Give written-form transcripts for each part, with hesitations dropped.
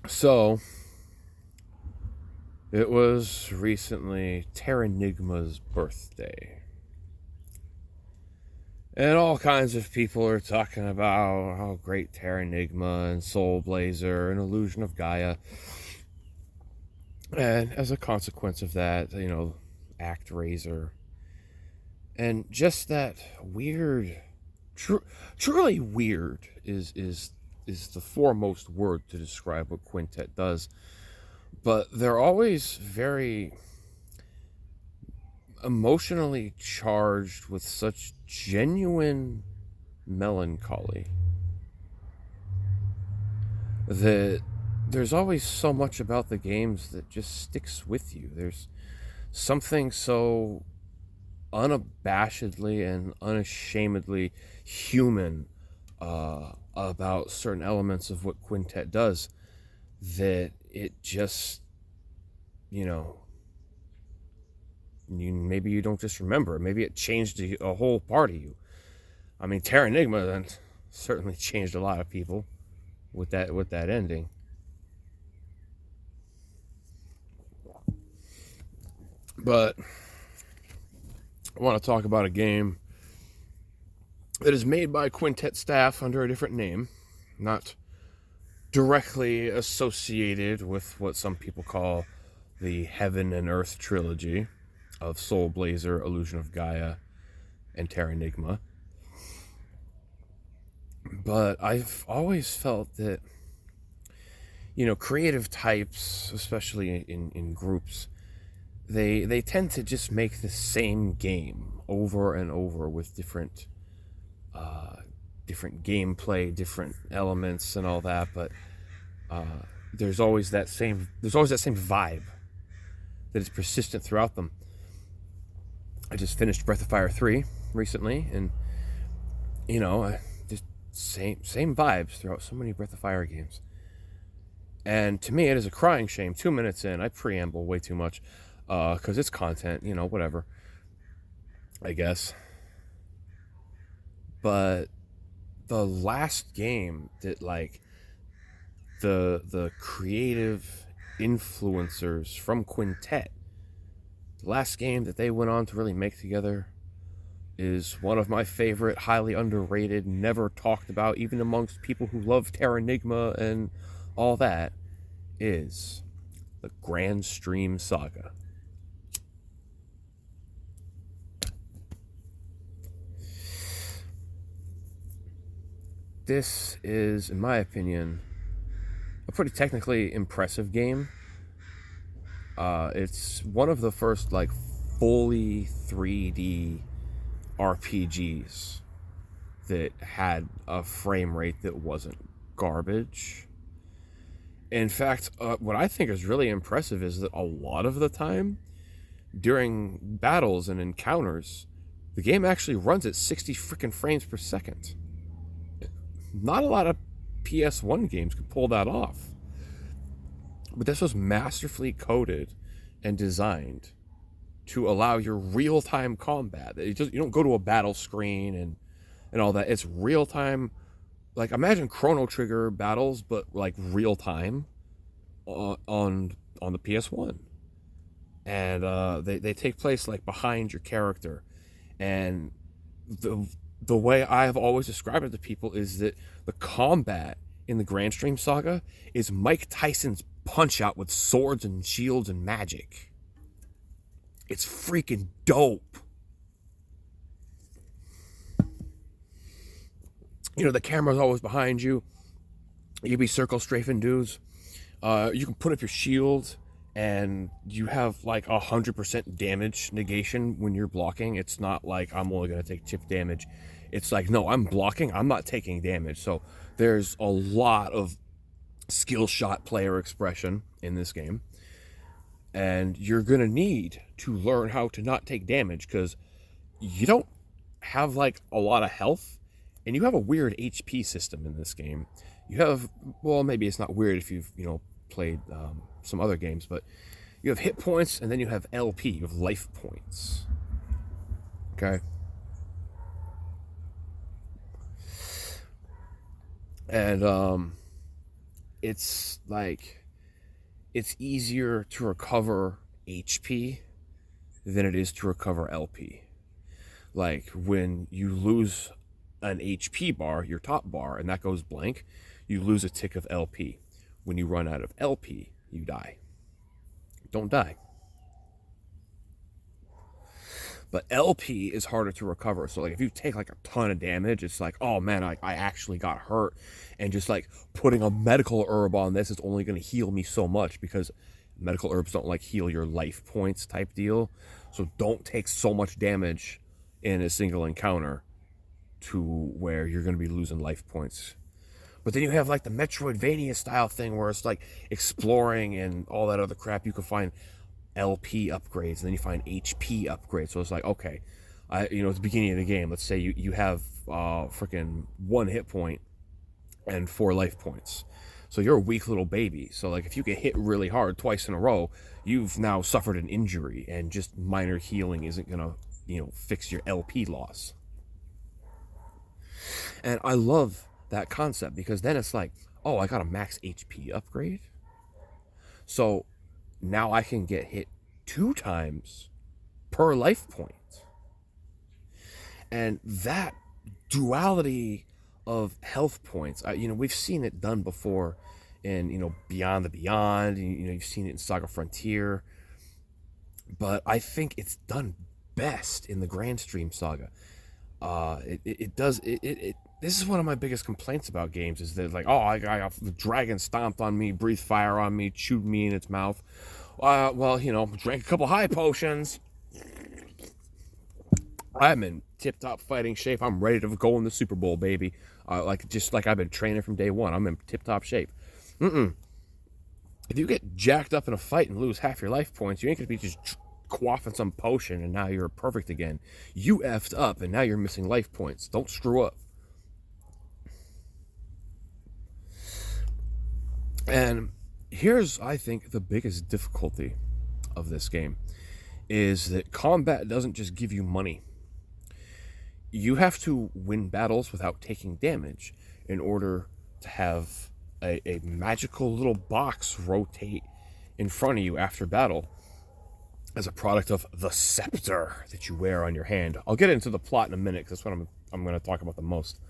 So, it was recently Terranigma's birthday. And all kinds of people are talking about how great Terranigma and Soul Blazer and Illusion of Gaia. And as a consequence of that, Act Razor. And just that weird, truly weird is the foremost word to describe what Quintet does. But they're always very emotionally charged with such genuine melancholy that there's always so much about the games that just sticks with you. There's something so unabashedly and unashamedly human about certain elements of what Quintet does that it just, you know, maybe you don't just remember it. Maybe it changed a whole part of you. I mean, Terra Enigma then certainly changed a lot of people with that ending. But I want to talk about a game that is made by Quintet staff under a different name, not directly associated with what some people call the Heaven and Earth trilogy of Soul Blazer, Illusion of Gaia, and Terra Enigma. But I've always felt that, creative types, especially in groups, they tend to just make the same game over and over with uh, different gameplay, different elements, and all that. But uh, there's always that same vibe that is persistent throughout them. I just finished Breath of Fire 3 recently, and just same vibes throughout so many Breath of Fire games. And to me, it is a crying shame. 2 minutes in, I preamble way too much, because it's content, whatever, I guess. But the last game that the creative influencers from Quintet, the last game that they went on to really make together is one of my favorite, highly underrated, never talked about, even amongst people who love Terranigma and all that, is the Granstream Saga. This is, in my opinion, a pretty technically impressive game. It's one of the first fully 3D RPGs that had a frame rate that wasn't garbage. In fact, what I think is really impressive is that a lot of the time during battles and encounters, the game actually runs at 60 freaking frames per second. Not a lot of PS1 games could pull that off. But this was masterfully coded and designed to allow your real-time combat. You don't go to a battle screen and all that. It's real-time. Like, imagine Chrono Trigger battles, but real time on the PS1, and they take place behind your character. And the way I have always described it to people is that the combat in the Granstream Saga is Mike Tyson's Punch Out with swords and shields and magic. It's freaking dope. The camera's always behind you. You be circle strafing dudes. You can put up your shield, and you have 100% damage negation when you're blocking. It's not like I'm only gonna take chip damage. It's no, I'm blocking. I'm not taking damage. So there's a lot of skill shot player expression in this game, and you're gonna need to learn how to not take damage because you don't have a lot of health, and you have a weird HP system in this game. You have, well, maybe it's not weird if you've played some other games, but you have hit points and then you have LP, you have life points. Okay, and it's like it's easier to recover HP than it is to recover LP. Like when you lose an HP bar, your top bar, and that goes blank, you lose a tick of LP. When you run out of LP, you die. Don't die. But LP is harder to recover. So like if you take like a ton of damage, it's like, oh man, I actually got hurt. And just like putting a medical herb on this is only going to heal me so much, because medical herbs don't like heal your life points type deal. So don't take so much damage in a single encounter to where you're going to be losing life points. But then you have like the Metroidvania style thing where it's like exploring and all that other crap. You can find LP upgrades, and then you find HP upgrades. So it's like, okay, at the beginning of the game, let's say you have freaking 1 hit point and 4 life points. So you're a weak little baby. So like if you get hit really hard twice in a row, you've now suffered an injury, and just minor healing isn't gonna fix your LP loss. And I love that concept, because then it's like, oh, I got a max HP upgrade, so now I can get hit 2 times per life point. And that duality of health points, we've seen it done before in Beyond the Beyond. You've seen it in Saga Frontier, but I think it's done best in the Granstream Saga. This is one of my biggest complaints about games, is that like, oh, I got the dragon stomped on me, breathed fire on me, chewed me in its mouth. Drank a couple high potions. I'm in tip-top fighting shape. I'm ready to go in the Super Bowl, baby. Just like I've been training from day one. I'm in tip-top shape. If you get jacked up in a fight and lose half your life points, you ain't gonna be just quaffing some potion and now you're perfect again. You effed up and now you're missing life points. Don't screw up. And here's, I think, the biggest difficulty of this game, is that combat doesn't just give you money. You have to win battles without taking damage in order to have a magical little box rotate in front of you after battle as a product of the scepter that you wear on your hand. I'll get into the plot in a minute, because that's what I'm going to talk about the most.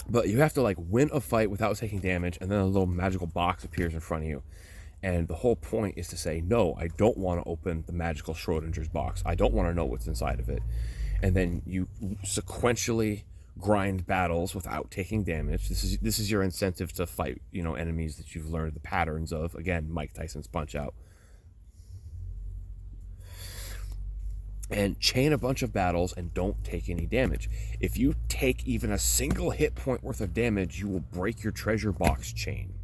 But you have to like win a fight without taking damage, and then a little magical box appears in front of you. And the whole point is to say, no, I don't want to open the magical Schrodinger's box. I don't want to know what's inside of it. And then you sequentially grind battles without taking damage. This is your incentive to fight, enemies that you've learned the patterns of. Again, Mike Tyson's Punch-Out. And chain a bunch of battles and don't take any damage. If you take even a single hit point worth of damage, you will break your treasure box chain.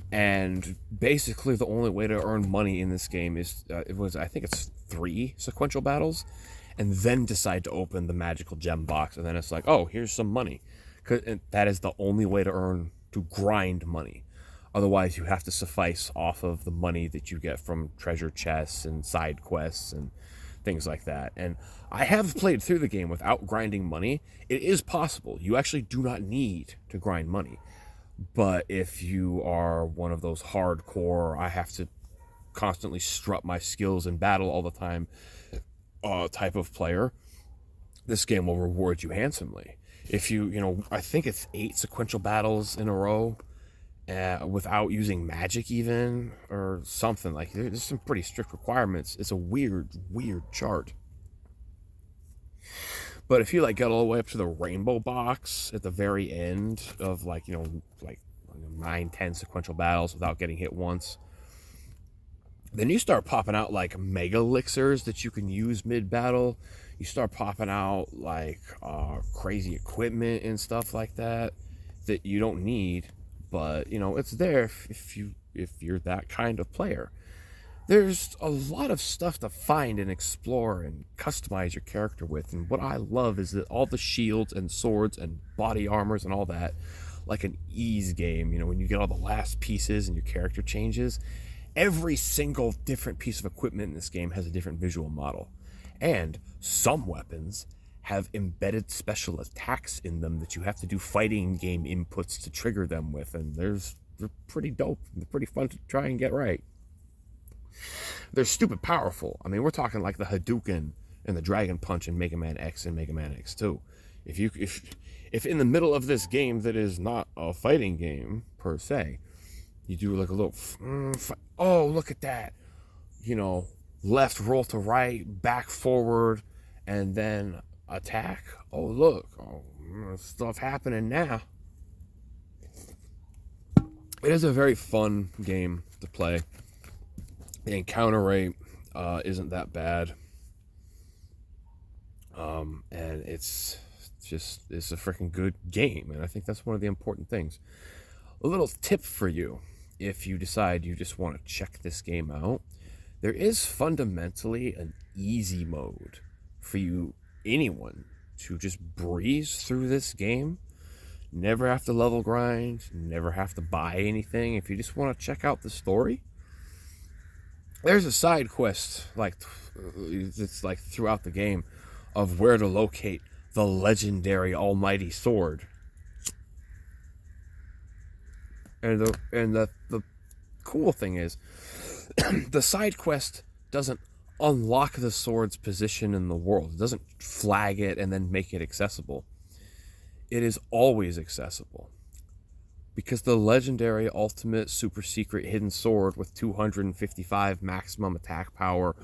And basically the only way to earn money in this game is, I think it's 3 sequential battles, and then decide to open the magical gem box, and then it's like, oh, here's some money. And that is the only way to grind money. Otherwise, you have to suffice off of the money that you get from treasure chests and side quests and things like that. And I have played through the game without grinding money. It is possible. You actually do not need to grind money. But if you are one of those hardcore, I have to constantly strut my skills in battle all the time type of player, this game will reward you handsomely. If I think it's 8 sequential battles in a row, without using magic even, or something. Like, there's some pretty strict requirements. It's a weird chart. But if you get all the way up to the rainbow box at the very end of 9-10 sequential battles without getting hit once, then you start popping out mega elixirs that you can use mid-battle. You start popping out crazy equipment and stuff like that you don't need, but it's there if you're that kind of player. There's a lot of stuff to find and explore and customize your character with, and what I love is that all the shields and swords and body armors and all that, like an ease game, when you get all the last pieces and your character changes, every single different piece of equipment in this game has a different visual model. And some weapons have embedded special attacks in them that you have to do fighting game inputs to trigger them with, and they're pretty dope. They're pretty fun to try and get right. They're stupid powerful. I mean, we're talking like the Hadouken and the Dragon Punch in Mega Man X and Mega Man X2. If in the middle of this game that is not a fighting game per se, you do like a little, oh, look at that, left roll to right, back forward, and then attack. Oh, look, stuff happening now. It is a very fun game to play. The encounter rate isn't that bad. And it's a freaking good game, and I think that's one of the important things. A little tip for you, if you decide you just want to check this game out, there is fundamentally an easy mode for anyone to just breeze through this game. Never have to level grind, never have to buy anything. If you just want to check out the story, there's a side quest it's like throughout the game of where to locate the legendary almighty sword. And the cool thing is, the side quest doesn't unlock the sword's position in the world. It doesn't flag it and then make it accessible. It is always accessible. Because the legendary ultimate super secret hidden sword with 255 maximum attack power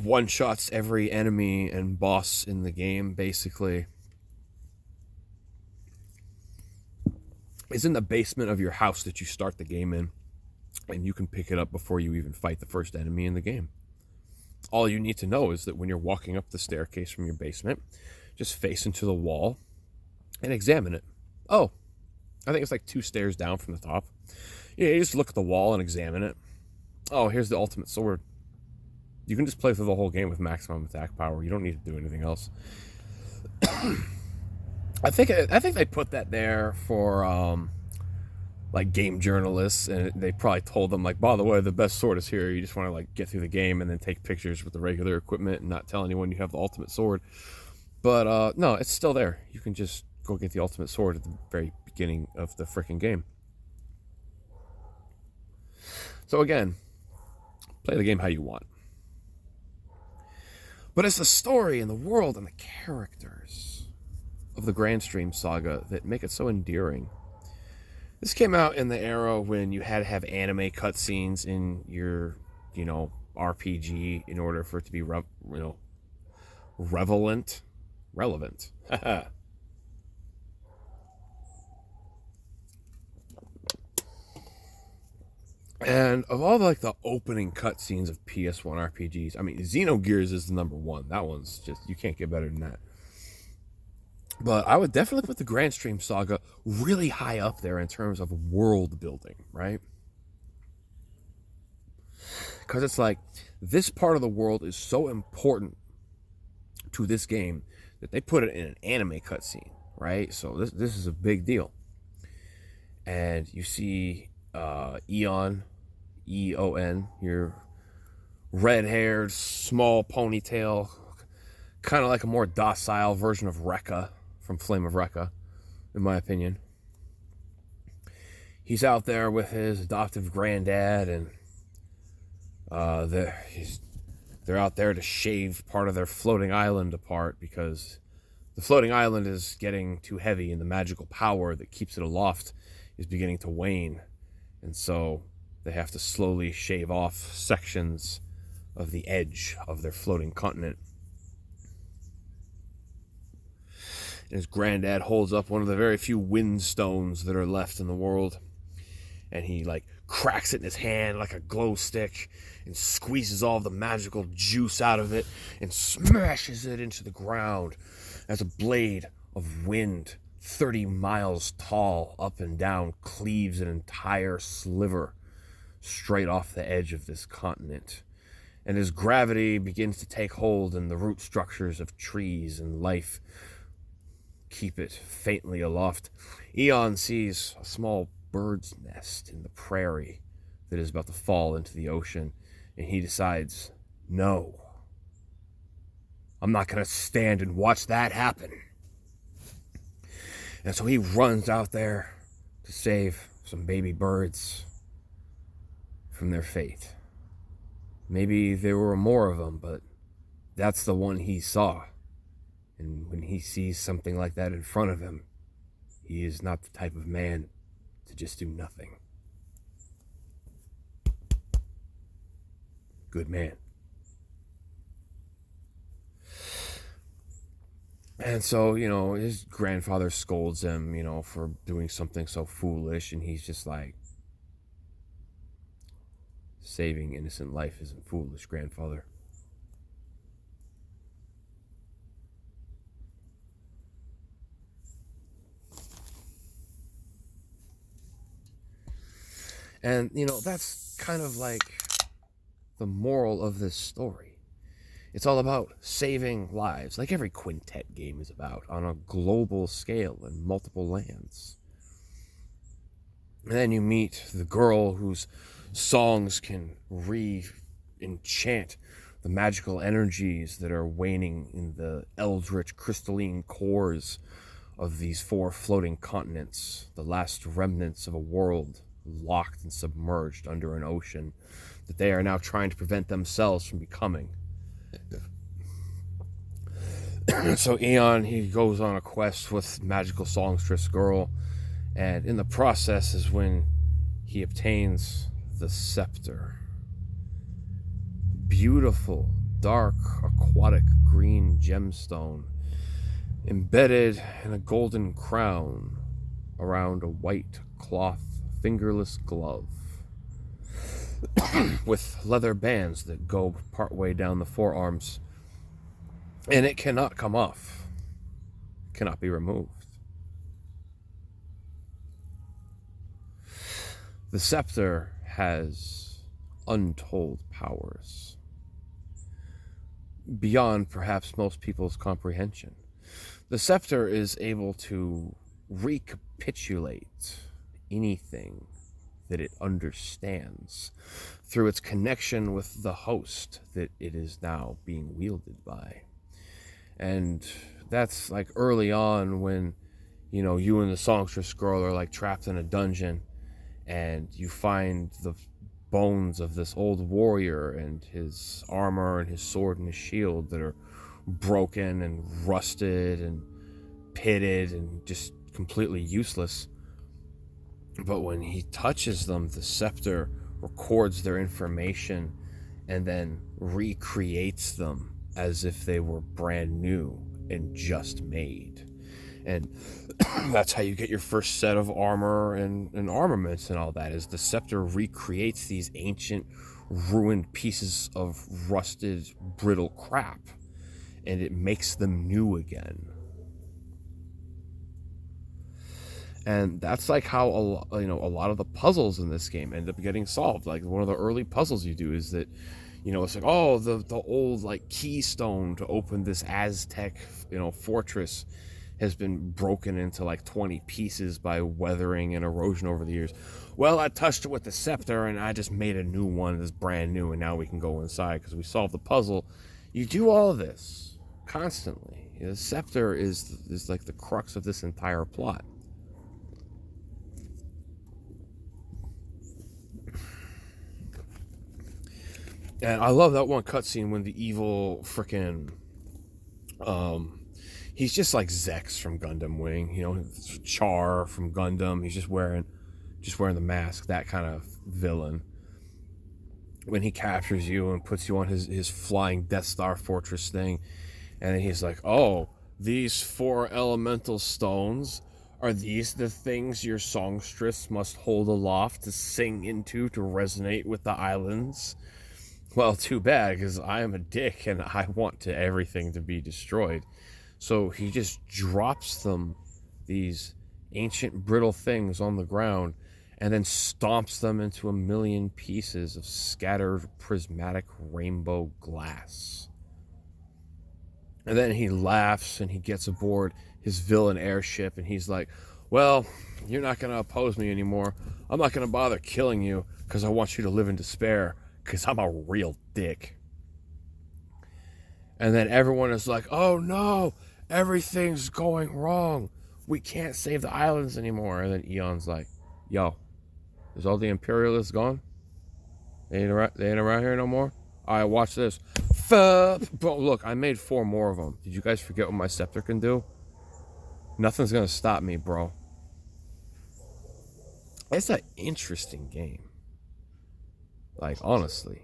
one-shots every enemy and boss in the game, basically, is in the basement of your house that you start the game in, and you can pick it up before you even fight the first enemy in the game. All you need to know is that when you're walking up the staircase from your basement, just face into the wall and examine it. Oh, I think it's like 2 stairs down from the top. Yeah, you just look at the wall and examine it. Oh, here's the ultimate sword. You can just play through the whole game with maximum attack power. You don't need to do anything else. I think they put that there for like game journalists, and they probably told them, like, by the way, the best sword is here. You just want to like get through the game and then take pictures with the regular equipment and not tell anyone you have the ultimate sword. But no, it's still there. You can just go get the ultimate sword at the very beginning of the freaking game. So again, play the game how you want. But it's the story and the world and the characters of the Granstream saga that make it so endearing. This came out in the era when you had to have anime cutscenes in your, RPG in order for it to be, relevant. And of all the opening cutscenes of PS1 RPGs, I mean, Xenogears is the number one. That one's just, you can't get better than that. But I would definitely put the Granstream saga really high up there in terms of world building, right? Because it's like, this part of the world is so important to this game that they put it in an anime cutscene, right? So this is a big deal. And you see Eon, E-O-N, your red-haired, small ponytail, kind of like a more docile version of Rekka from Flame of Rekka, in my opinion. He's out there with his adoptive granddad, and they're out there to shave part of their floating island apart because the floating island is getting too heavy and the magical power that keeps it aloft is beginning to wane. And so they have to slowly shave off sections of the edge of their floating continent. And his granddad holds up one of the very few wind stones that are left in the world. And he cracks it in his hand like a glow stick and squeezes all the magical juice out of it and smashes it into the ground as a blade of wind 30 miles tall up and down cleaves an entire sliver straight off the edge of this continent. And as gravity begins to take hold in the root structures of trees and life keep it faintly aloft, Eon sees a small bird's nest in the prairie that is about to fall into the ocean, and he decides, no, I'm not going to stand and watch that happen. And so he runs out there to save some baby birds from their fate. Maybe there were more of them, but that's the one he saw. And when he sees something like that in front of him, he is not the type of man to just do nothing. Good man. And so, his grandfather scolds him, for doing something so foolish, and he's just like, saving innocent life isn't foolish, grandfather. And, that's kind of like the moral of this story. It's all about saving lives, like every quintet game is about, on a global scale in multiple lands. And then you meet the girl whose songs can re-enchant the magical energies that are waning in the eldritch crystalline cores of these 4 floating continents, the last remnants of a world locked and submerged under an ocean that they are now trying to prevent themselves from becoming. So Eon, he goes on a quest with magical songstress girl, and in the process is when he obtains the scepter. Beautiful, dark, aquatic green gemstone embedded in a golden crown around a white cloth fingerless glove with leather bands that go partway down the forearms, and it cannot come off, cannot be removed. The scepter has untold powers, beyond perhaps most people's comprehension. The scepter is able to recapitulate anything that it understands through its connection with the host that it is now being wielded by. And that's like early on when, you and the songstress girl are like trapped in a dungeon, and you find the bones of this old warrior and his armor and his sword and his shield that are broken and rusted and pitted and just completely useless. But when he touches them, the scepter records their information and then recreates them as if they were brand new and just made. And that's how you get your first set of armor and armaments and all that, is the scepter recreates these ancient, ruined pieces of rusted, brittle crap, and it makes them new again. And that's like how a lot of the puzzles in this game end up getting solved. Like one of the early puzzles you do is that, it's like, oh, the old like keystone to open this Aztec, fortress has been broken into like 20 pieces by weathering and erosion over the years. Well, I touched it with the scepter and I just made a new one that's brand new, and now we can go inside because we solved the puzzle. You do all of this constantly. The scepter is like the crux of this entire plot. And I love that one cutscene when the evil frickin' he's just like Zex from Gundam Wing, Char from Gundam. He's just wearing the mask, that kind of villain. When he captures you and puts you on his flying Death Star fortress thing, and then he's like, oh, these 4 elemental stones, are these the things your songstress must hold aloft to sing into to resonate with the islands? Well, too bad, because I am a dick and I want everything to be destroyed. So he just drops them, these ancient brittle things, on the ground, and then stomps them into a million pieces of scattered prismatic rainbow glass. And then he laughs and he gets aboard his villain airship, and he's like, well, you're not going to oppose me anymore. I'm not going to bother killing you because I want you to live in despair, because I'm a real dick. And then everyone is like, oh no, everything's going wrong. We can't save the islands anymore. And then Eon's like, yo, is all the Imperialists gone? They ain't around here no more? All right, watch this. Bro, look, I made 4 more of them. Did you guys forget what my scepter can do? Nothing's going to stop me, bro. It's an interesting game. Like, honestly.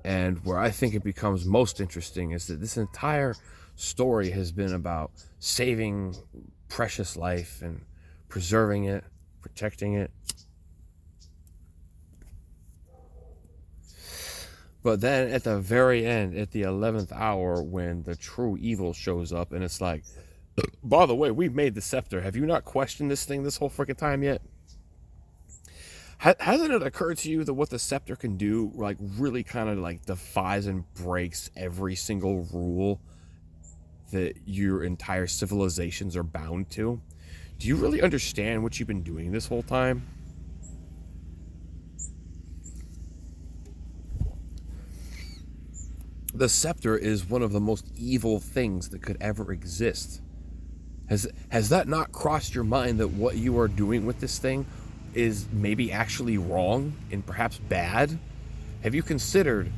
And where I think it becomes most interesting is that this entire story has been about saving precious life and preserving it, protecting it. But then at the very end, at the 11th hour, when the true evil shows up, and it's like, by the way, we made the scepter. Have you not questioned this thing this whole freaking time yet? Hasn't it occurred to you that what the scepter can do, like, really kind of like defies and breaks every single rule that your entire civilizations are bound to? Do you really understand what you've been doing this whole time? The scepter is one of the most evil things that could ever exist. Has that not crossed your mind that what you are doing with this thing is maybe actually wrong and perhaps bad? Have you considered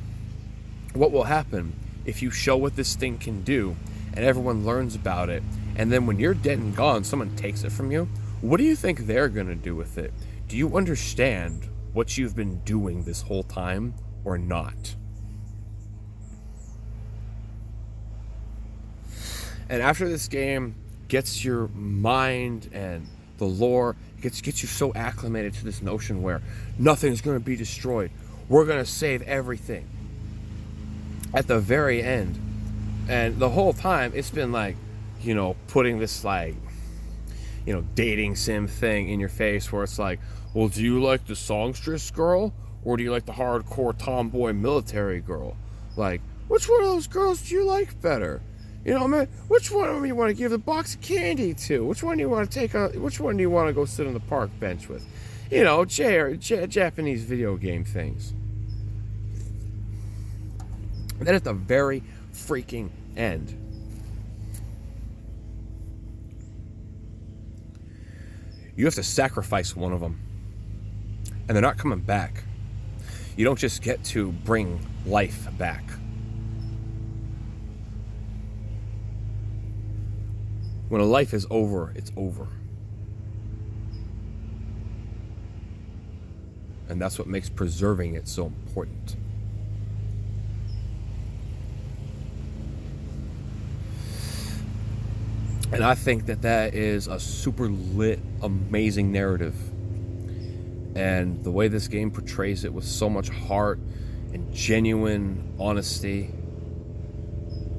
what will happen if you show what this thing can do and everyone learns about it, and then when you're dead and gone, someone takes it from you? What do you think they're going to do with it? Do you understand what you've been doing this whole time or not? And after this game gets your mind and the lore, gets you so acclimated to this notion where nothing's going to be destroyed, we're going to save everything. At the very end, and the whole time, it's been like, you know, putting this, like, you know, dating sim thing in your face where it's like, well, do you like the songstress girl or do you like the hardcore tomboy military girl? Like, which one of those girls do you like better? You know, man, which one of them you want to give the box of candy to? Which one do you want to take on? Which one do you want to go sit on the park bench with? You know, Japanese video game things. And then at the very freaking end, you have to sacrifice one of them. And they're not coming back. You don't just get to bring life back. When a life is over, it's over. And that's what makes preserving it so important. And I think that that is a super lit, amazing narrative. And the way this game portrays it with so much heart and genuine honesty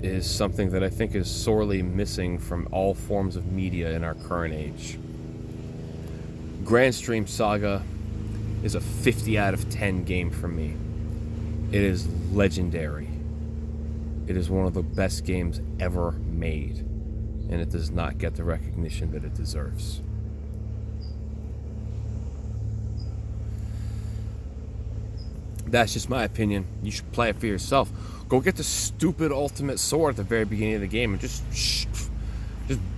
is something that I think is sorely missing from all forms of media in our current age. Granstream Saga is a 50 out of 10 game for me. It is legendary. It is one of the best games ever made, and it does not get the recognition that it deserves. That's just my opinion. You should play it for yourself. Go get the stupid ultimate sword at the very beginning of the game and just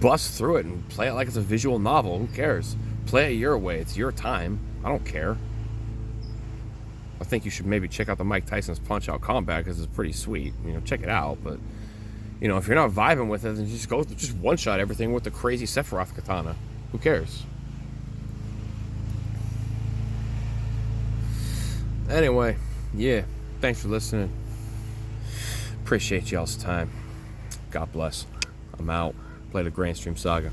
bust through it and play it like it's a visual novel. Who cares? Play it your way. It's your time. I don't care. I think you should maybe check out the Mike Tyson's Punch-Out Combat because it's pretty sweet. You know, check it out. But, you know, if you're not vibing with it, then just one-shot everything with the crazy Sephiroth katana. Who cares? Anyway, yeah. Thanks for listening. Appreciate y'all's time. God bless. I'm out. Play the Granstream Saga.